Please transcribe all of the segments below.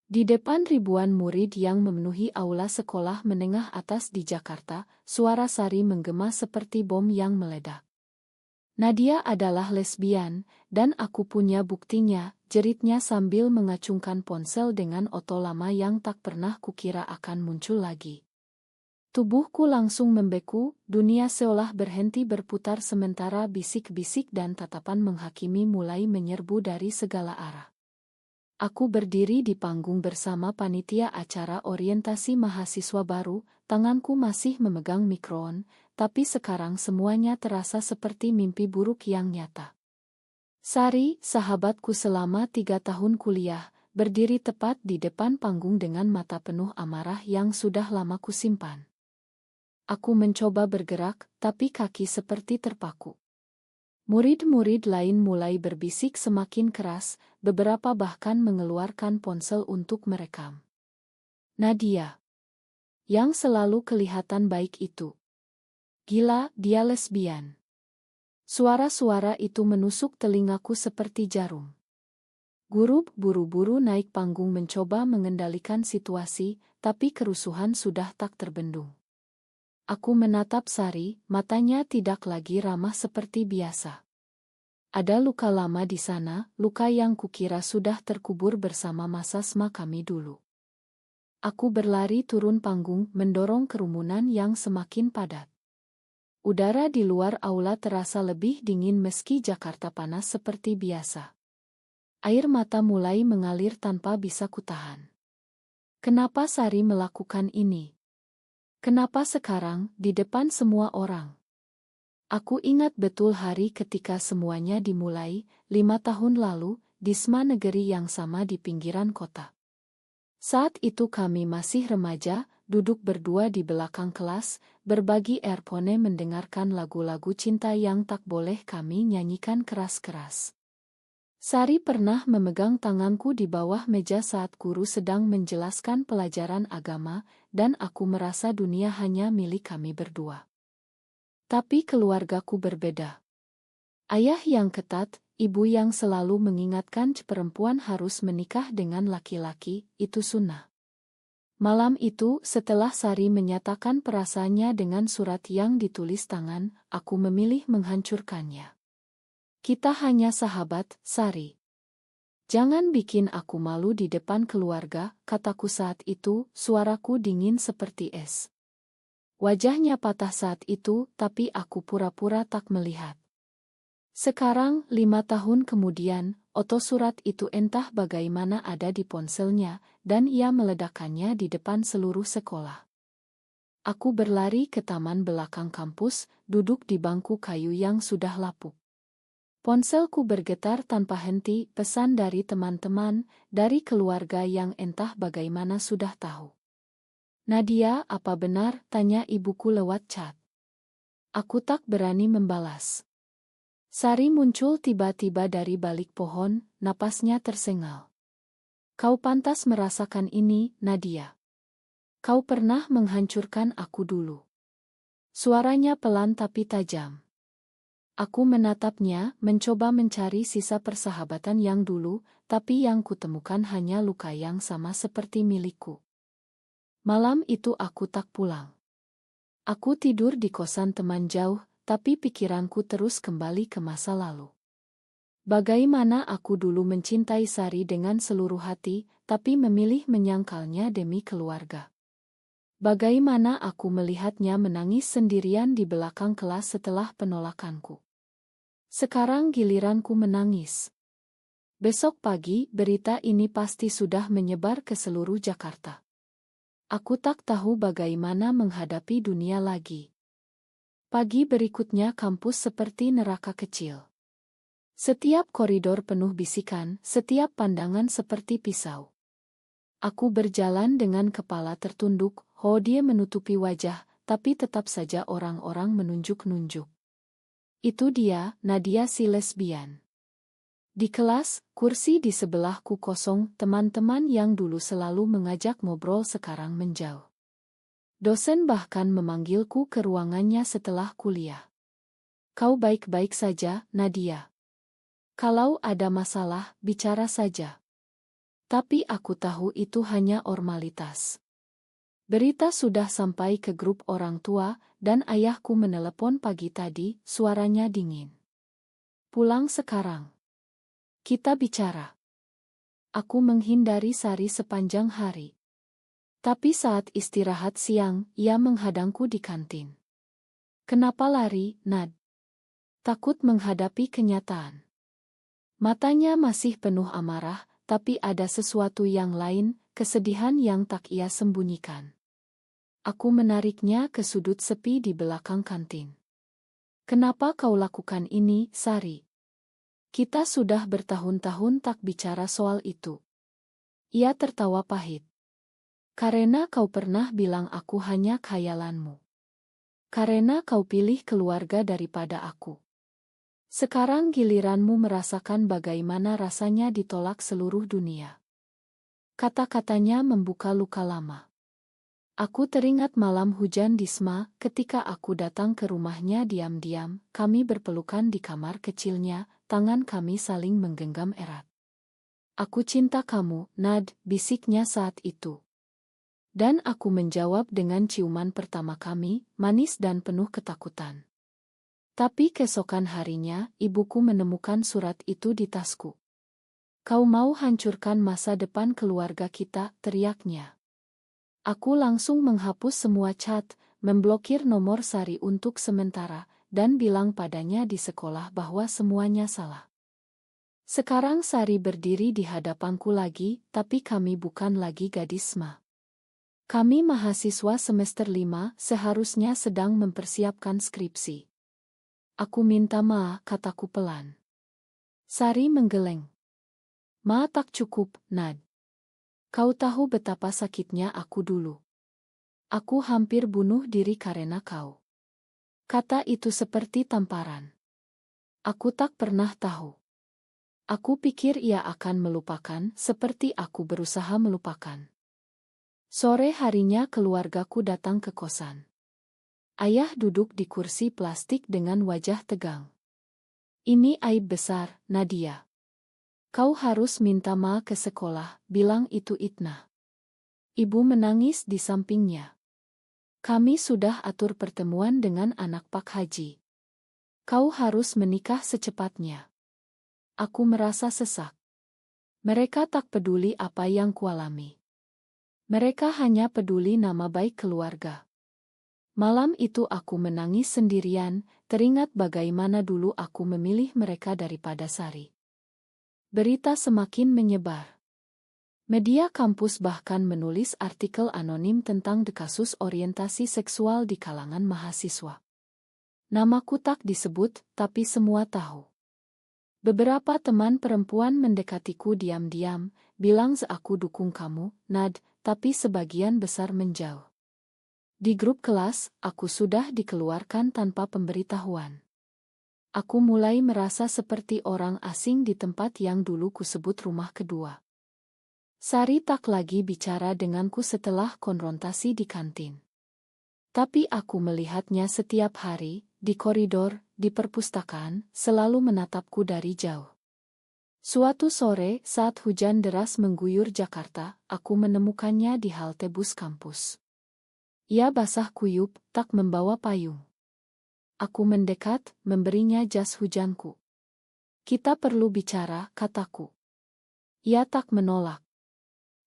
Di depan ribuan murid yang memenuhi aula sekolah menengah atas di Jakarta, suara Sari menggema seperti bom yang meledak. Nadia adalah lesbian, dan aku punya buktinya, jeritnya sambil mengacungkan ponsel dengan oto lama yang tak pernah kukira akan muncul lagi. Tubuhku langsung membeku, dunia seolah berhenti berputar sementara bisik-bisik dan tatapan menghakimi mulai menyerbu dari segala arah. Aku berdiri di panggung bersama panitia acara orientasi mahasiswa baru, tanganku masih memegang mikrofon, tapi sekarang semuanya terasa seperti mimpi buruk yang nyata. Sari, sahabatku selama 3 tahun kuliah, berdiri tepat di depan panggung dengan mata penuh amarah yang sudah lama kusimpan. Aku mencoba bergerak, tapi kaki seperti terpaku. Murid-murid lain mulai berbisik semakin keras, beberapa bahkan mengeluarkan ponsel untuk merekam. Nadia, yang selalu kelihatan baik itu. Gila, dia lesbian. Suara-suara itu menusuk telingaku seperti jarum. Guru buru-buru naik panggung mencoba mengendalikan situasi, tapi kerusuhan sudah tak terbendung. Aku menatap Sari, matanya tidak lagi ramah seperti biasa. Ada luka lama di sana, luka yang kukira sudah terkubur bersama masa SMA kami dulu. Aku berlari turun panggung, mendorong kerumunan yang semakin padat. Udara di luar aula terasa lebih dingin meski Jakarta panas seperti biasa. Air mata mulai mengalir tanpa bisa kutahan. Kenapa Sari melakukan ini? Kenapa sekarang, di depan semua orang? Aku ingat betul hari ketika semuanya dimulai, 5 tahun lalu, di SMA negeri yang sama di pinggiran kota. Saat itu kami masih remaja, duduk berdua di belakang kelas, berbagi earphone mendengarkan lagu-lagu cinta yang tak boleh kami nyanyikan keras-keras. Sari pernah memegang tanganku di bawah meja saat guru sedang menjelaskan pelajaran agama, dan aku merasa dunia hanya milik kami berdua. Tapi keluargaku berbeda. Ayah yang ketat, ibu yang selalu mengingatkan perempuan harus menikah dengan laki-laki, itu sunnah. Malam itu, setelah Sari menyatakan perasaannya dengan surat yang ditulis tangan, aku memilih menghancurkannya. Kita hanya sahabat, Sari. Jangan bikin aku malu di depan keluarga, kataku saat itu, suaraku dingin seperti es. Wajahnya patah saat itu, tapi aku pura-pura tak melihat. Sekarang, 5 tahun kemudian, oto surat itu entah bagaimana ada di ponselnya, dan ia meledakkannya di depan seluruh sekolah. Aku berlari ke taman belakang kampus, duduk di bangku kayu yang sudah lapuk. Ponselku bergetar tanpa henti, pesan dari teman-teman, dari keluarga yang entah bagaimana sudah tahu. Nadia, apa benar? Tanya ibuku lewat chat. Aku tak berani membalas. Sari muncul tiba-tiba dari balik pohon, napasnya tersengal. Kau pantas merasakan ini, Nadia. Kau pernah menghancurkan aku dulu. Suaranya pelan tapi tajam. Aku menatapnya, mencoba mencari sisa persahabatan yang dulu, tapi yang kutemukan hanya luka yang sama seperti milikku. Malam itu aku tak pulang. Aku tidur di kosan teman jauh, tapi pikiranku terus kembali ke masa lalu. Bagaimana aku dulu mencintai Sari dengan seluruh hati, tapi memilih menyangkalnya demi keluarga. Bagaimana aku melihatnya menangis sendirian di belakang kelas setelah penolakanku. Sekarang giliranku menangis. Besok pagi, berita ini pasti sudah menyebar ke seluruh Jakarta. Aku tak tahu bagaimana menghadapi dunia lagi. Pagi berikutnya kampus seperti neraka kecil. Setiap koridor penuh bisikan, setiap pandangan seperti pisau. Aku berjalan dengan kepala tertunduk, dia menutupi wajah, tapi tetap saja orang-orang menunjuk-nunjuk. Itu dia, Nadia si lesbian. Di kelas, kursi di sebelahku kosong, teman-teman yang dulu selalu mengajak ngobrol sekarang menjauh. Dosen bahkan memanggilku ke ruangannya setelah kuliah. Kau baik-baik saja, Nadia? Kalau ada masalah, bicara saja. Tapi aku tahu itu hanya formalitas. Berita sudah sampai ke grup orang tua, dan ayahku menelepon pagi tadi, suaranya dingin. Pulang sekarang. Kita bicara. Aku menghindari Sari sepanjang hari. Tapi saat istirahat siang, ia menghadangku di kantin. Kenapa lari, Nad? Takut menghadapi kenyataan. Matanya masih penuh amarah, tapi ada sesuatu yang lain, kesedihan yang tak ia sembunyikan. Aku menariknya ke sudut sepi di belakang kantin. Kenapa kau lakukan ini, Sari? Kita sudah bertahun-tahun tak bicara soal itu. Ia tertawa pahit. Karena kau pernah bilang aku hanya khayalanmu. Karena kau pilih keluarga daripada aku. Sekarang giliranmu merasakan bagaimana rasanya ditolak seluruh dunia. Kata-katanya membuka luka lama. Aku teringat malam hujan di Sma ketika aku datang ke rumahnya diam-diam, kami berpelukan di kamar kecilnya, tangan kami saling menggenggam erat. Aku cinta kamu, Nad, bisiknya saat itu. Dan aku menjawab dengan ciuman pertama kami, manis dan penuh ketakutan. Tapi keesokan harinya, ibuku menemukan surat itu di tasku. Kau mau hancurkan masa depan keluarga kita, teriaknya. Aku langsung menghapus semua chat, memblokir nomor Sari untuk sementara, dan bilang padanya di sekolah bahwa semuanya salah. Sekarang Sari berdiri di hadapanku lagi, tapi kami bukan lagi gadis Sma. Kami mahasiswa semester 5, seharusnya sedang mempersiapkan skripsi. Aku minta maaf, kataku pelan. Sari menggeleng. Ma tak cukup, Nad. Kau tahu betapa sakitnya aku dulu. Aku hampir bunuh diri karena kau. Kata itu seperti tamparan. Aku tak pernah tahu. Aku pikir ia akan melupakan seperti aku berusaha melupakan. Sore harinya keluargaku datang ke kosan. Ayah duduk di kursi plastik dengan wajah tegang. Ini aib besar, Nadia. Kau harus minta maaf ke sekolah, bilang itu Itna. Ibu menangis di sampingnya. Kami sudah atur pertemuan dengan anak Pak Haji. Kau harus menikah secepatnya. Aku merasa sesak. Mereka tak peduli apa yang kualami. Mereka hanya peduli nama baik keluarga. Malam itu aku menangis sendirian, teringat bagaimana dulu aku memilih mereka daripada Sari. Berita semakin menyebar. Media kampus bahkan menulis artikel anonim tentang kasus orientasi seksual di kalangan mahasiswa. Namaku tak disebut, tapi semua tahu. Beberapa teman perempuan mendekatiku diam-diam, bilang aku dukung kamu, Nad, tapi sebagian besar menjauh. Di grup kelas, aku sudah dikeluarkan tanpa pemberitahuan. Aku mulai merasa seperti orang asing di tempat yang dulu kusebut rumah kedua. Sari tak lagi bicara denganku setelah konfrontasi di kantin. Tapi aku melihatnya setiap hari, di koridor, di perpustakaan, selalu menatapku dari jauh. Suatu sore, saat hujan deras mengguyur Jakarta, aku menemukannya di halte bus kampus. Ia basah kuyup, tak membawa payung. Aku mendekat, memberinya jas hujanku. Kita perlu bicara, kataku. Ia tak menolak.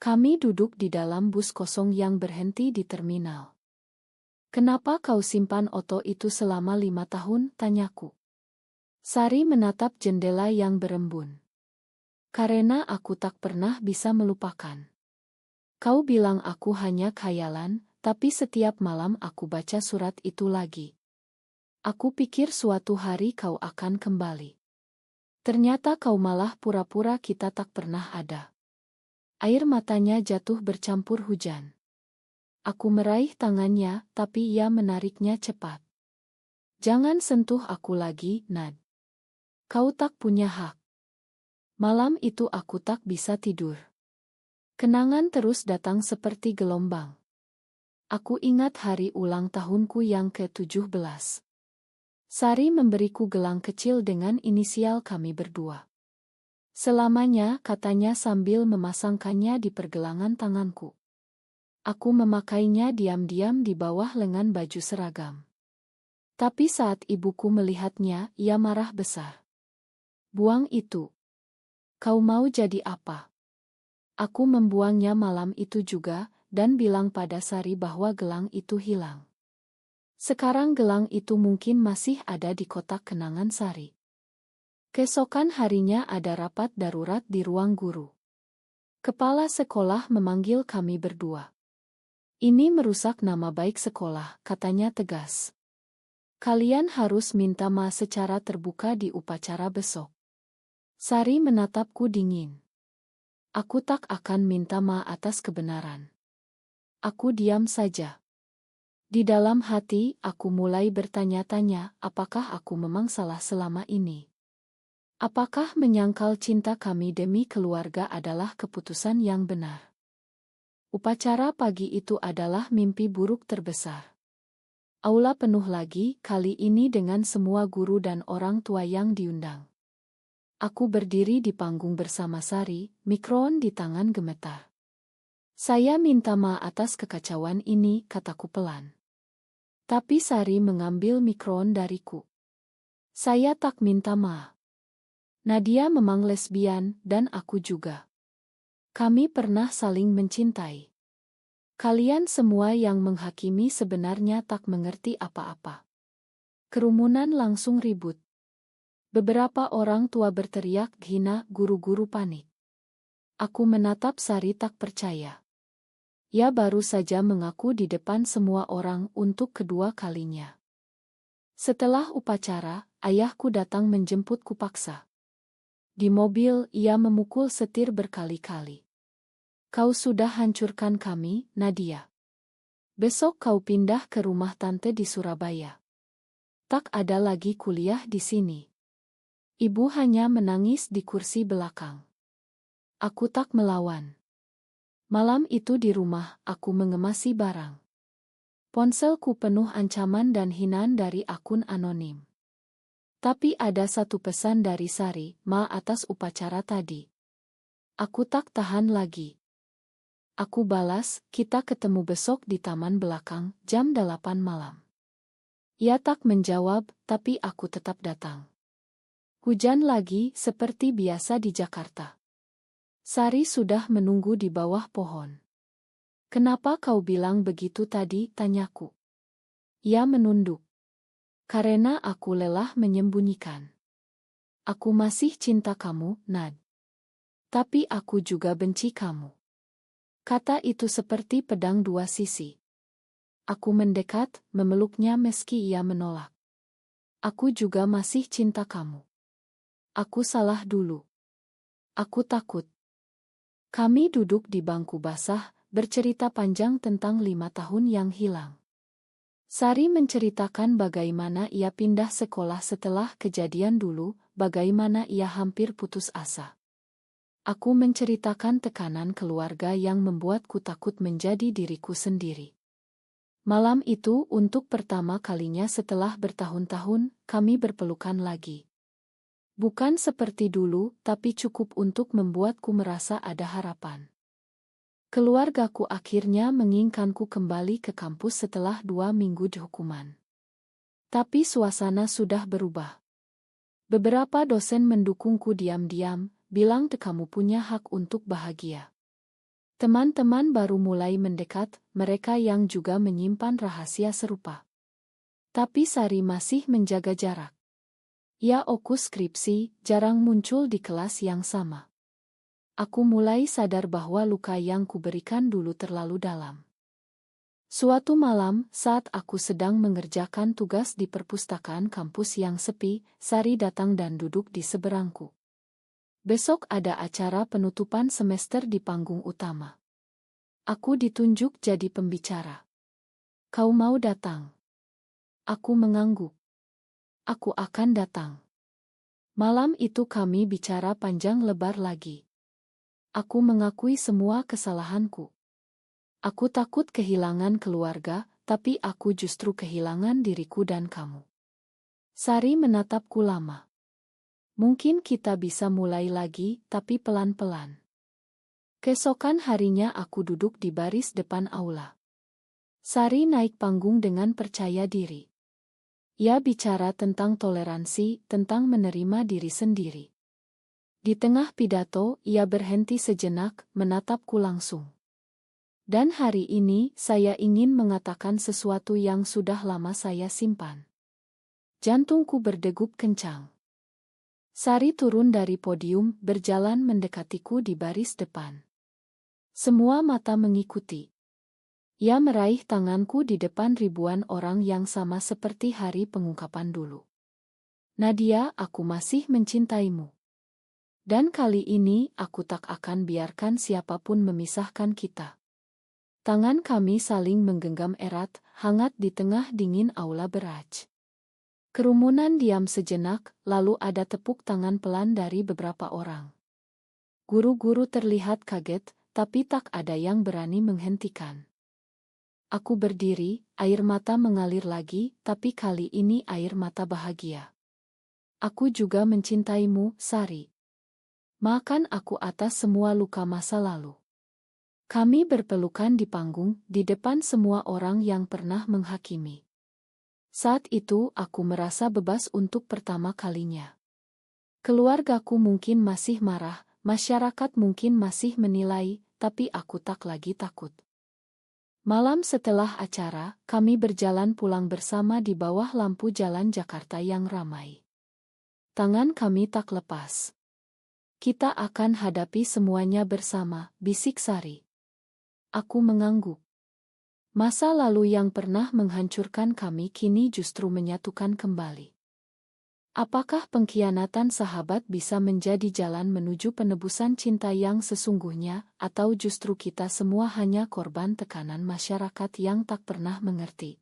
Kami duduk di dalam bus kosong yang berhenti di terminal. Kenapa kau simpan oto itu selama 5 tahun, tanyaku. Sari menatap jendela yang berembun. Karena aku tak pernah bisa melupakan. Kau bilang aku hanya khayalan, tapi setiap malam aku baca surat itu lagi. Aku pikir suatu hari kau akan kembali. Ternyata kau malah pura-pura kita tak pernah ada. Air matanya jatuh bercampur hujan. Aku meraih tangannya, tapi ia menariknya cepat. Jangan sentuh aku lagi, Nad. Kau tak punya hak. Malam itu aku tak bisa tidur. Kenangan terus datang seperti gelombang. Aku ingat hari ulang tahunku yang ke-17. Sari memberiku gelang kecil dengan inisial kami berdua. Selamanya, katanya sambil memasangkannya di pergelangan tanganku. Aku memakainya diam-diam di bawah lengan baju seragam. Tapi saat ibuku melihatnya, ia marah besar. Buang itu. Kau mau jadi apa? Aku membuangnya malam itu juga, dan bilang pada Sari bahwa gelang itu hilang. Sekarang gelang itu mungkin masih ada di kotak kenangan Sari. Keesokan harinya ada rapat darurat di ruang guru. Kepala sekolah memanggil kami berdua. Ini merusak nama baik sekolah, katanya tegas. Kalian harus minta maaf secara terbuka di upacara besok. Sari menatapku dingin. Aku tak akan minta maaf atas kebenaran. Aku diam saja. Di dalam hati, aku mulai bertanya-tanya, apakah aku memang salah selama ini? Apakah menyangkal cinta kami demi keluarga adalah keputusan yang benar? Upacara pagi itu adalah mimpi buruk terbesar. Aula penuh lagi, kali ini dengan semua guru dan orang tua yang diundang. Aku berdiri di panggung bersama Sari, mikrofon di tangan gemetar. Saya minta maaf atas kekacauan ini, kataku pelan. Tapi Sari mengambil mikrofon dariku. Saya tak minta maaf. Nadia memang lesbian, dan aku juga. Kami pernah saling mencintai. Kalian semua yang menghakimi sebenarnya tak mengerti apa-apa. Kerumunan langsung ribut. Beberapa orang tua berteriak hina, guru-guru panik. Aku menatap Sari tak percaya. Ia baru saja mengaku di depan semua orang untuk kedua kalinya. Setelah upacara, ayahku datang menjemputku paksa. Di mobil, ia memukul setir berkali-kali. Kau sudah hancurkan kami, Nadia. Besok kau pindah ke rumah tante di Surabaya. Tak ada lagi kuliah di sini. Ibu hanya menangis di kursi belakang. Aku tak melawan. Malam itu di rumah, aku mengemasi barang. Ponselku penuh ancaman dan hinaan dari akun anonim. Tapi ada satu pesan dari Sari, maaf atas upacara tadi. Aku tak tahan lagi. Aku balas, kita ketemu besok di taman belakang, jam 8 malam. Ia tak menjawab, tapi aku tetap datang. Hujan lagi, seperti biasa di Jakarta. Sari sudah menunggu di bawah pohon. Kenapa kau bilang begitu tadi, tanyaku. Ia menunduk. Karena aku lelah menyembunyikan. Aku masih cinta kamu, Nad. Tapi aku juga benci kamu. Kata itu seperti pedang dua sisi. Aku mendekat, memeluknya meski ia menolak. Aku juga masih cinta kamu. Aku salah dulu. Aku takut. Kami duduk di bangku basah, bercerita panjang tentang 5 tahun yang hilang. Sari menceritakan bagaimana ia pindah sekolah setelah kejadian dulu, bagaimana ia hampir putus asa. Aku menceritakan tekanan keluarga yang membuatku takut menjadi diriku sendiri. Malam itu, untuk pertama kalinya setelah bertahun-tahun, kami berpelukan lagi. Bukan seperti dulu, tapi cukup untuk membuatku merasa ada harapan. Keluargaku akhirnya menginginkanku kembali ke kampus setelah 2 minggu di hukuman. Tapi suasana sudah berubah. Beberapa dosen mendukungku diam-diam, bilang kamu punya hak untuk bahagia. Teman-teman baru mulai mendekat, mereka yang juga menyimpan rahasia serupa. Tapi Sari masih menjaga jarak. Ia fokus skripsi, jarang muncul di kelas yang sama. Aku mulai sadar bahwa luka yang kuberikan dulu terlalu dalam. Suatu malam, saat aku sedang mengerjakan tugas di perpustakaan kampus yang sepi, Sari datang dan duduk di seberangku. Besok ada acara penutupan semester di panggung utama. Aku ditunjuk jadi pembicara. Kau mau datang? Aku mengangguk. Aku akan datang. Malam itu kami bicara panjang lebar lagi. Aku mengakui semua kesalahanku. Aku takut kehilangan keluarga, tapi aku justru kehilangan diriku dan kamu. Sari menatapku lama. Mungkin kita bisa mulai lagi, tapi pelan-pelan. Keesokan harinya aku duduk di baris depan aula. Sari naik panggung dengan percaya diri. Ia bicara tentang toleransi, tentang menerima diri sendiri. Di tengah pidato, ia berhenti sejenak, menatapku langsung. Dan hari ini, saya ingin mengatakan sesuatu yang sudah lama saya simpan. Jantungku berdegup kencang. Sari turun dari podium, berjalan mendekatiku di baris depan. Semua mata mengikuti. Ia meraih tanganku di depan ribuan orang yang sama seperti hari pengungkapan dulu. Nadia, aku masih mencintaimu. Dan kali ini, aku tak akan biarkan siapapun memisahkan kita. Tangan kami saling menggenggam erat, hangat di tengah dingin aula beraj. Kerumunan diam sejenak, lalu ada tepuk tangan pelan dari beberapa orang. Guru-guru terlihat kaget, tapi tak ada yang berani menghentikan. Aku berdiri, air mata mengalir lagi, tapi kali ini air mata bahagia. Aku juga mencintaimu, Sari. Maafkan aku atas semua luka masa lalu. Kami berpelukan di panggung, di depan semua orang yang pernah menghakimi. Saat itu aku merasa bebas untuk pertama kalinya. Keluargaku mungkin masih marah, masyarakat mungkin masih menilai, tapi aku tak lagi takut. Malam setelah acara, kami berjalan pulang bersama di bawah lampu jalan Jakarta yang ramai. Tangan kami tak lepas. Kita akan hadapi semuanya bersama, bisik Sari. Aku mengangguk. Masa lalu yang pernah menghancurkan kami kini justru menyatukan kembali. Apakah pengkhianatan sahabat bisa menjadi jalan menuju penebusan cinta yang sesungguhnya, atau justru kita semua hanya korban tekanan masyarakat yang tak pernah mengerti?